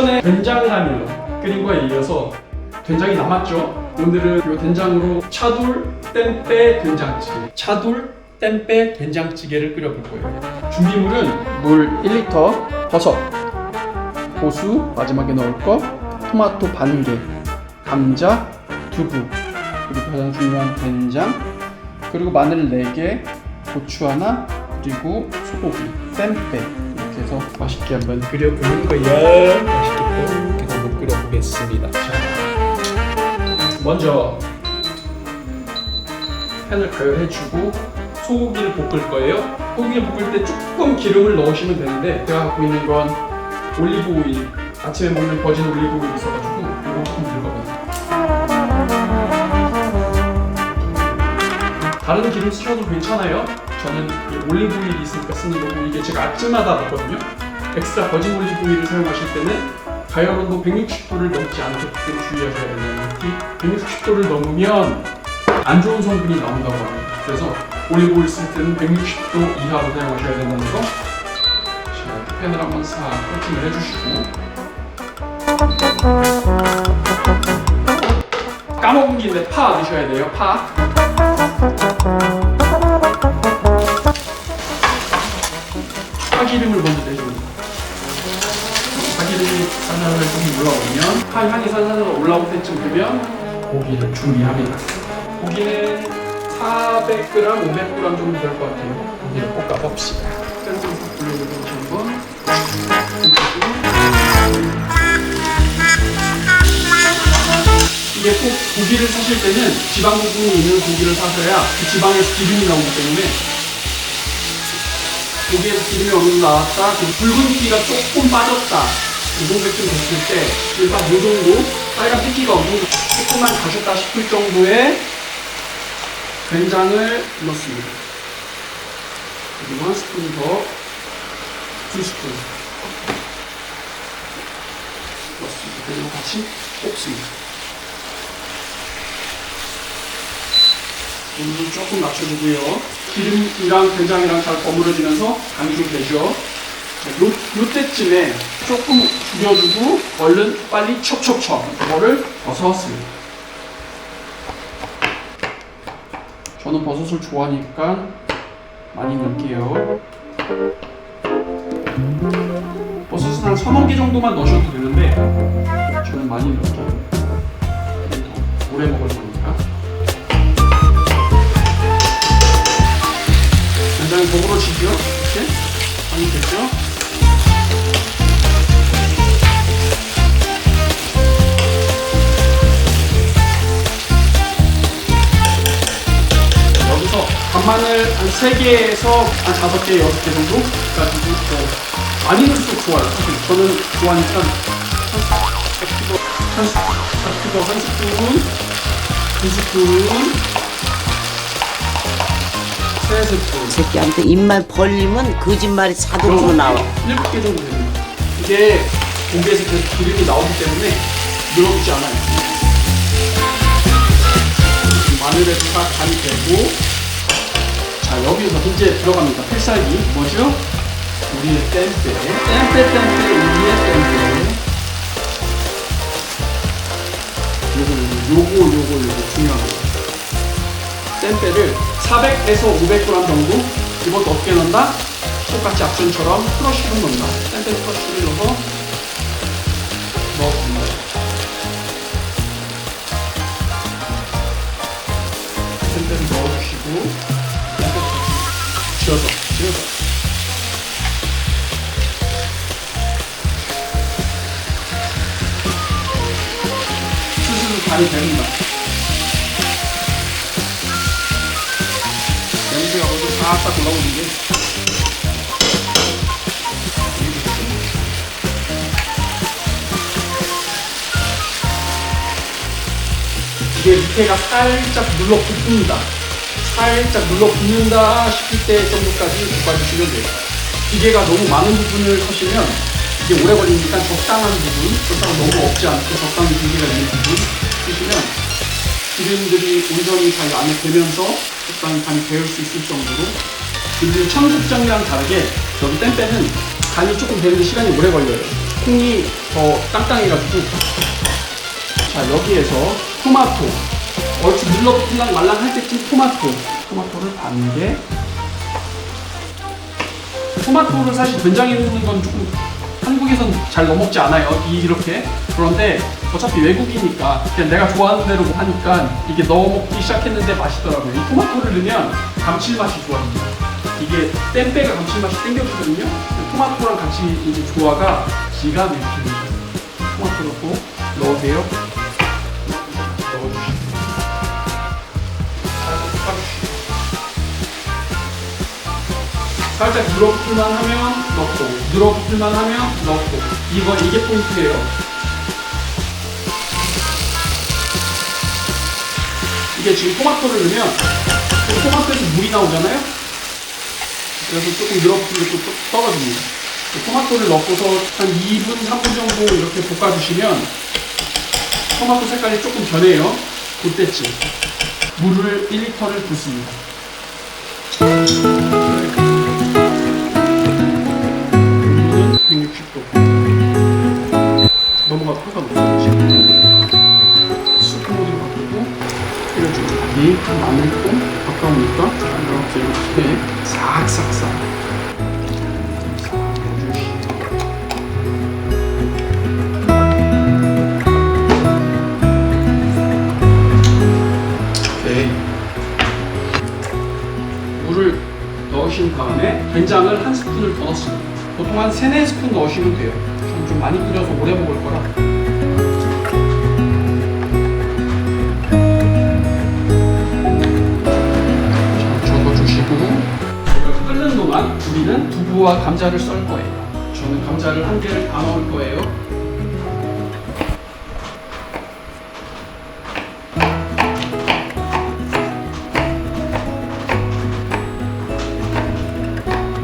예전에 된장라면 끓인 거에 이어서 된장이 남았죠. 오늘은 이 된장으로 차돌 땜빼 된장찌개, 차돌 땜빼 된장찌개를 끓여볼 거예요. 준비물은 물 1리터, 버섯, 고수 마지막에 넣을 거, 토마토 반 개, 감자, 두부, 그리고 가장 중요한 된장, 그리고 마늘 4개, 고추 하나, 그리고 소고기, 땜빼 이렇게 해서 맛있게 한번 끓여보는 거예요. 맛있게 이렇게 한번 끓여보겠습니다. 자, 먼저 팬을 가열해주고 소고기를 볶을 거예요. 소고기를 볶을 때 조금 기름을 넣으시면 되는데 제가 갖고 있는 건 올리브 오일, 아침에 먹는 버진 올리브 오일이 있어가지고 이거 조금 들거든요. 다른 기름 쓰셔도 괜찮아요. 저는 올리브 오일이 있으니까 쓰는 거고, 이게 제가 아침마다 먹거든요. 엑스트라 버진 올리브 오일을 사용하실 때는 가열 온도 160도를 넘지 않게끔 주의하셔야 된다는 팁. 160도를 넘으면 안 좋은 성분이 나온다고 합니다. 그래서 올리브 오일 쓸 때는 160도 이하로 사용하셔야 된다는 거. 자, 팬을 한번 싹 코팅을 해주시고, 까먹은 게 있는데 파 넣으셔야 돼요. 파 기름을 먼저 내줍니다. 파기름이 살살 조금 올라오면, 파 향이 살살 올라올 때쯤 되면 고기를 준비합니다. 고기는 400g, 500g 정도 될 것 같아요. 고기를 볶아봅시다. 짠짠 돌려주고 한번. 이게 꼭 고기를 사실 때는 지방 부분이 있는 고기를 사셔야 그 지방에서 기름이 나오기 때문에, 고기에서 기름이 어느 정도 나왔다, 그리고 붉은기가 조금 빠졌다, 이 정도쯤 됐을 때 일단 이 정도 빨간 핏기가 어느 정도 조금만 가셨다 싶을 정도의 된장을 넣습니다. 그리고 한 스푼 더, 2스푼 넣습니다. 그리고 같이 볶습니다. 온도 조금 낮춰주고요. 기름이랑 된장이랑 잘 버무려지면서 간이 좀 되죠. 요때쯤에 조금 줄여주고 얼른 빨리 척척척 이거를 버섯을, 저는 버섯을 좋아하니까 많이 넣을게요. 버섯은 한 3-4개 정도만 넣으셔도 되는데 저는 많이 넣을게요. 오래 먹을 거니까. 된장이 버무러지죠? 이렇게 많이 됐죠? 여기서 간마늘 한 3개에서 한 5개, 6개 정도 가지고 많이 넣을수록 좋아요. 사실 저는 좋아하니까 한 스푼, 2스푼, 3스푼. 새끼한테 입만 벌리면 거짓말이 자동으로 나와. 7개 정도 됩니다. 이게 고기에서 계속 기름이 나오기 때문에 늘어지지 않아요. 마늘에 다 간이 되고, 자, 여기서 이제 들어갑니다. 필살기 뭐죠? 우리의 땜빼, 우리의 땜빼. 요거 중요한 거예요. 땜빼를 400에서 500g 정도 집어 넣게 넣는다. 똑같이 앞전처럼 크러쉬를 넣는다. 땜빼 크러쉬를 넣어서 넣어줍니다. 땜빼를 넣어주시고, 지어서 스스로 간이 됩니다. 냄새가 먼저 싹싹 올라오는 게 이게 밑에가 살짝 눌러 붙습니다. 살짝 눌러 붙는다 싶을 때 정도까지 볶아주시면 돼요. 기계가 너무 많은 부분을 하시면 이게 오래 걸리니까 적당한 부분, 그렇다고 너무 없지 않고 적당히 기계가 있는 부분 쓰시면 기름들이 온전히 잘 안에 배면서 적당히 간이 배울 수 있을 정도로. 그리고 청국장이랑 다르게 여기 땜빼는 간이 조금 되는데 시간이 오래 걸려요. 콩이 더 땅땅해가지고. 자, 여기에서 토마토. 얼추 눌러붙을랑 말랑 할 때쯤 토마토를 반 개. 토마토를 사실 된장에 넣는 건 조금 한국에선 잘 넣어먹지 않아요. 이렇게. 그런데 어차피 외국이니까 그냥 내가 좋아하는 대로 하니까 이게 넣어먹기 시작했는데 맛있더라고요. 이 토마토를 넣으면 감칠맛이 좋아집니다. 이게 땜빼가 감칠맛이 땡겨주거든요. 토마토랑 같이 이제 조화가 기가 막힙니다. 토마토 넣고 넣으세요. 넣어주시고 살짝 늘어붙을만 하면 넣고, 늘어붙을만 하면 넣고. 이게 포인트예요. 이게 지금 토마토를 넣으면 토마토에서 물이 나오잖아요. 그래서 조금 늘어붙는 것도 떨어집니다. 토마토를 넣고서 한 2분, 3분 정도 이렇게 볶아주시면 토마토 색깔이 조금 변해요. 그때쯤 물을 1리터를 붓습니다. 온도는 160도. 넘어가도 상관없어요. 스프 모드로 바꾸고 끓여주고 이 마늘도 가까우니까 이렇게 싹싹싹. 물을 넣으신 다음에 된장을 한 스푼을 더 넣습니다. 보통 한 3, 4스푼 넣으시면 돼요. 저는 좀 많이 끓여서 오래 먹을 거라. 자, 적어주시고 이걸 끓는 동안 우리는 두부와 감자를 썰 거예요. 저는 감자를 1개를 다 넣을 거예요.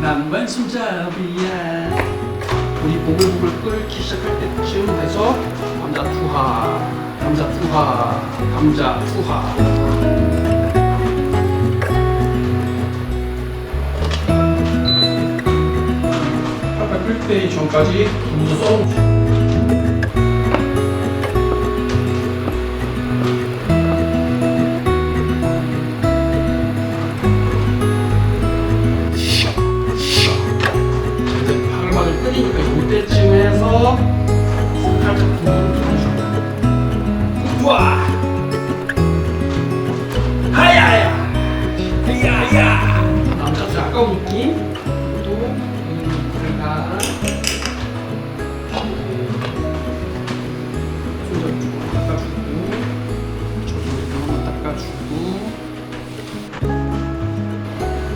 난 왼손잡이야. 우리 보글보글 끓기 시작할 때쯤 해서 감자 투하, 감자 투하, 감자 투하. 팔팔 끓 때이 전까지 두부 썰어주세요. 이때쯤 해서 살짝 두부를 풀어주고 우와 하야야 하야야 남자들 아까운 느낌 또 물을 다 손잡이 조금 닦아주고 저도 한번 닦아주고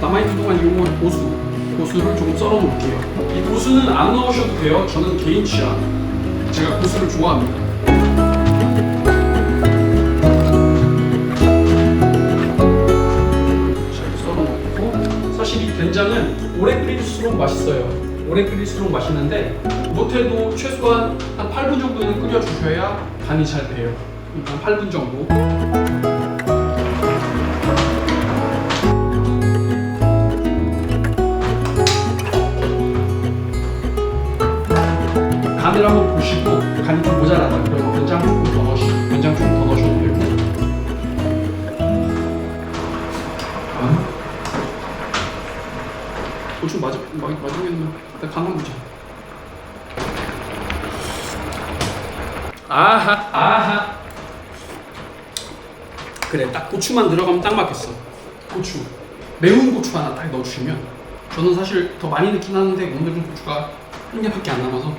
남아있는 동안 이용한 고수를 조금 썰어 놓을게요. 이 고수는 안 넣으셔도 돼요. 저는 개인 취향. 제가 고수를 좋아합니다. 잘 썰어 놓고 사실 이 된장은 오래 끓일수록 맛있어요. 오래 끓일수록 맛있는데 못해도 최소한 한 8분 정도는 끓여주셔야 간이 잘 돼요. 한 8분 정도. 간을 한번 보시고 간이 좀 모자라다 그러면 된장 조금 더 넣으시고 된장 조금 더 넣으셔도 되고. 고추 맞으면 일단 간 한번 보자. 아하 그래 딱 고추만 들어가면 딱 맞겠어. 고추 매운 고추 하나 딱 넣어주시면 저는 사실 더 많이 넣긴 하는데 오늘은 고추가 1개밖에 안 남아서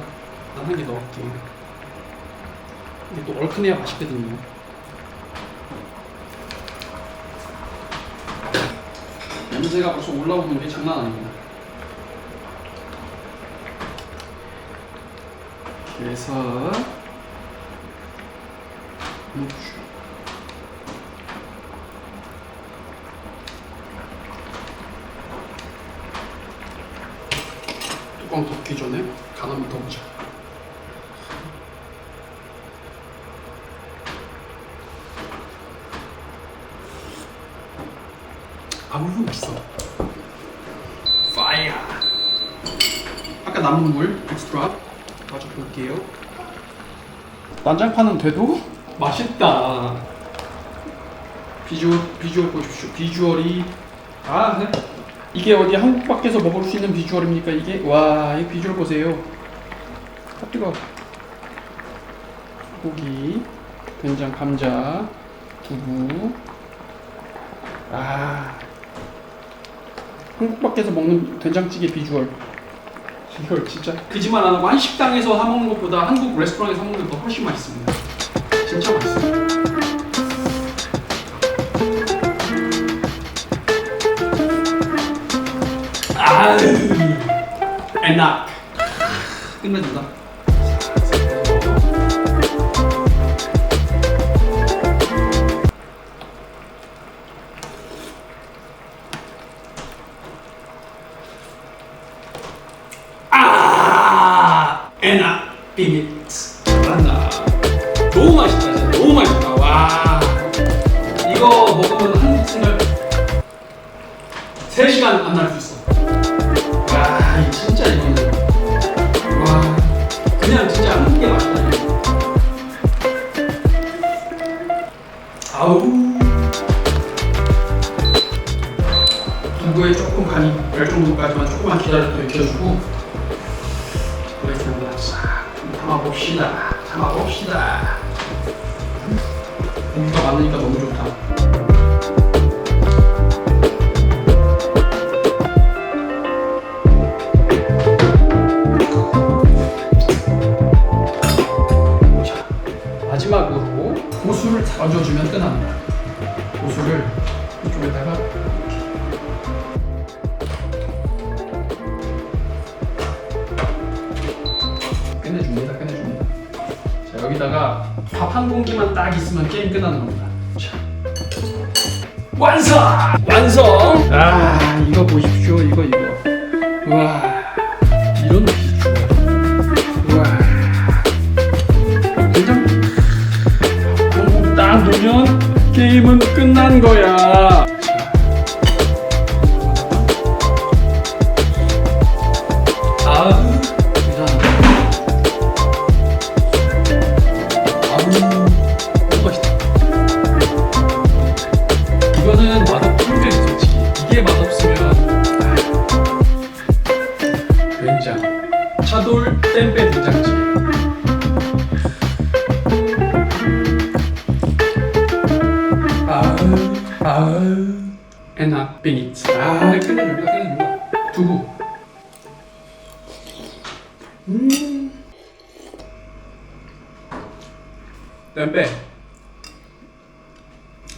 난 1개 넣을게. 이게 또 얼큰해야 맛있거든요. 냄새가 벌써 올라오고 있는 게 장난 아닙니다. 그래서 뚜껑 덮기 전에 간 한번 더 보자. 아우 맛있어. 파이어. 아까 남은 물 엑스트라 맞아. 볼게요. 난장판은 돼도 맛있다. 비주얼 보십시오. 비주얼이 네. 이게 어디 한국 밖에서 먹을 수 있는 비주얼입니까 이게? 와, 이 비주얼 보세요. 뜨거워. 고기, 된장, 감자, 두부. 한국 밖에서 먹는 된장찌개 비주얼. 이걸 진짜 거짓말 안 하고 한 식당에서 사 먹는 것보다 한국 레스토랑에서 사 먹는 게 더 훨씬 맛있습니다. 진짜 맛있어요. 에낙 끝내준다. 에낙 비믹스 잘한다. 너무 맛있다. 진짜 너무 맛있다. 와, 이거 먹으면 한국 생각 3시간 안 날 수 있어. 와, 진짜 이거는 와, 그냥 진짜 한국의 맛이다. 아우, 두부에 조금 간이 별 정도까지만 조금만 기다려도 익혀주고. 싹 담아봅시다. 고기가 많으니까 너무 좋다. 자, 마지막으로 고수를 얹어주면 끝납니다. 고수를 이쪽에다가 끝내줍니다. 자, 여기다가 밥 한 공기만 딱 있으면 게임 끝나는 겁니다. 자, 완성! 이거 보십시오. 이거. 우와, 이런 비주얼. 우와, 된장 한 공기 딱 넣으면 게임은 끝난 거야. 이거는 맛없는 게 솔직히 이게 맛없으면 된장 차돌 땜빼 된장찌개. 에낙 빙이츠. 끝내줍니다. 두부.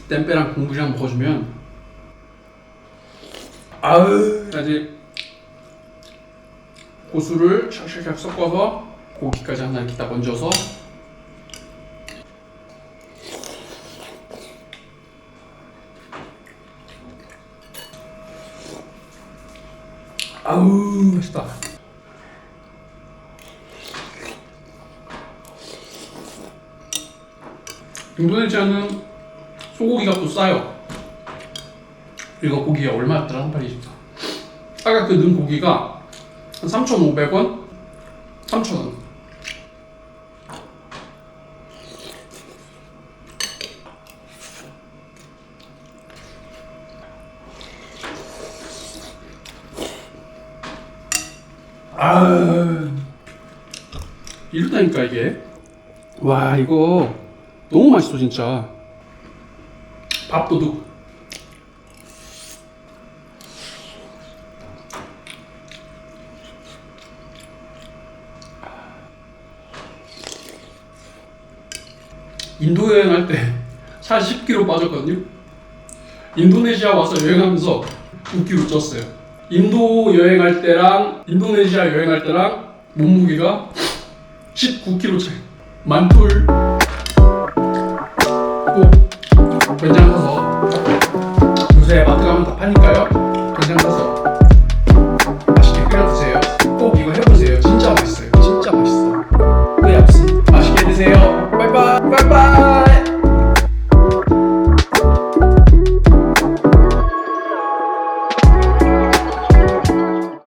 땜빼랑 공부장 먹어주면 아주 고수를 샥샥샥 섞어서 고기까지 하나 이렇게 딱 얹어서 맛있다. 인도네시아는 소고기가 또 싸요. 이거 고기가 얼마였더라? 한 판이 진짜. 아까 그 넣은 고기가 한 3,500원? 3,000원. 이렇다니까 이게. 와, 이거 너무 맛있어 진짜. 밥도둑. 인도 여행할 때 살 10kg 빠졌거든요. 인도네시아 와서 여행하면서 9kg 쪘어요. 인도 여행할 때랑 인도네시아 여행할 때랑 몸무게가 19kg 차이. 만풀 꼭 된장 사서 요새 마트